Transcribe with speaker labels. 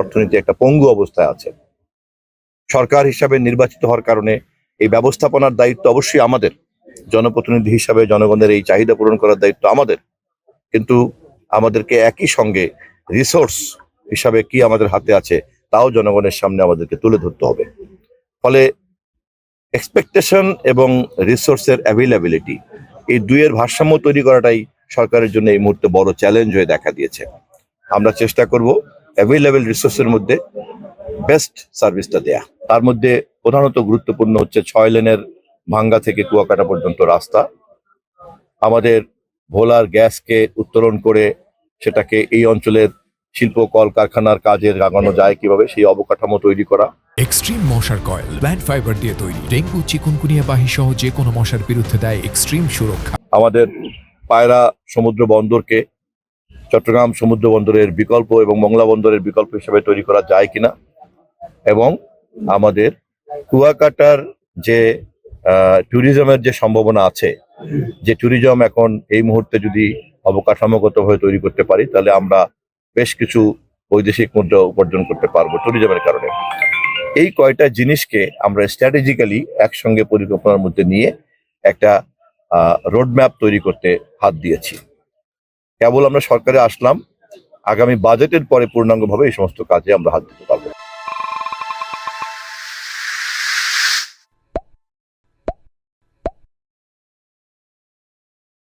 Speaker 1: অর্থনীতি একটা পঙ্গু অবস্থায় আছে। সরকার হিসাবে নির্বাচিত হওয়ার কারণে এই ব্যবস্থাপনার দায়িত্ব অবশ্যই আমাদের, জনপ্রতিনিধি হিসাবে জনগণের এই চাহিদা পূরণ করার দায়িত্ব আমাদের, কিন্তু আমাদেরকে একই সঙ্গে রিসোর্স হিসাবে কি আমাদের হাতে আছে তাও জনগণের সামনে আমাদেরকে তুলে ধরতে হবে। ফলে এক্সপেকটেশন এবং রিসোর্সের অ্যাভেলেবিলিটি, এই দুইয়ের ভারসাম্য তৈরি করাটাই সরকারের জন্য এই মুহূর্তে বড় চ্যালেঞ্জ হয়ে দেখা দিয়েছে। আমরা চেষ্টা করব অ্যাভেলেবেল রিসোর্সের মধ্যে বেস্ট সার্ভিসটা দেয়া। তার মধ্যে প্রধানত গুরুত্বপূর্ণ হচ্ছে 6 লেনের ভাঙ্গা থেকে কুয়াকাটা পর্যন্ত রাস্তা, আমাদের ভোলার গ্যাসকে উত্তোলন করে সেটাকে এই অঞ্চলের শিল্প কলকারখানার কাজে লাগানো যায় কিভাবে, সেই অবকাঠামো তৈরি করা।
Speaker 2: এক্সট্রিম মশার কয়েল প্ল্যান্ট ফাইবার দিয়ে তৈরি, ডেঙ্গু চিকুনগুনিয়া বাহি সহ যে কোনো মশার বিরুদ্ধে দেয় এক্সট্রিম সুরক্ষা।
Speaker 1: আমাদের পায়রা সমুদ্র বন্দরকে চট্টগ্রাম সমুদ্র বন্দরের বিকল্প এবং মংলা বন্দরের বিকল্প হিসেবে তৈরি করা যায় কিনা, এবং আমাদের কুয়াকাটার যে ট্যুরিজমের যে সম্ভাবনা আছে, যে ট্যুরিজম এখন এই মুহূর্তে যদি অবকাঠামোগতভাবে তৈরি করতে পারি তাহলে আমরা বেশ কিছু বৈদেশিক মুদ্রা উপার্জন করতে পারবো ট্যুরিজমের কারণে। এই কয়টা জিনিসকে আমরা স্ট্র্যাটেজিক্যালি একসঙ্গে পরিকল্পনার মধ্যে নিয়ে একটা রোডম্যাপ তৈরি করতে হাত দিয়েছি। কেবল আমরা সরকারে আসলাম, আগামী বাজেটের পরে পূর্ণাঙ্গভাবে এই সমস্ত কাজে আমরা হাত দিতে পারবো।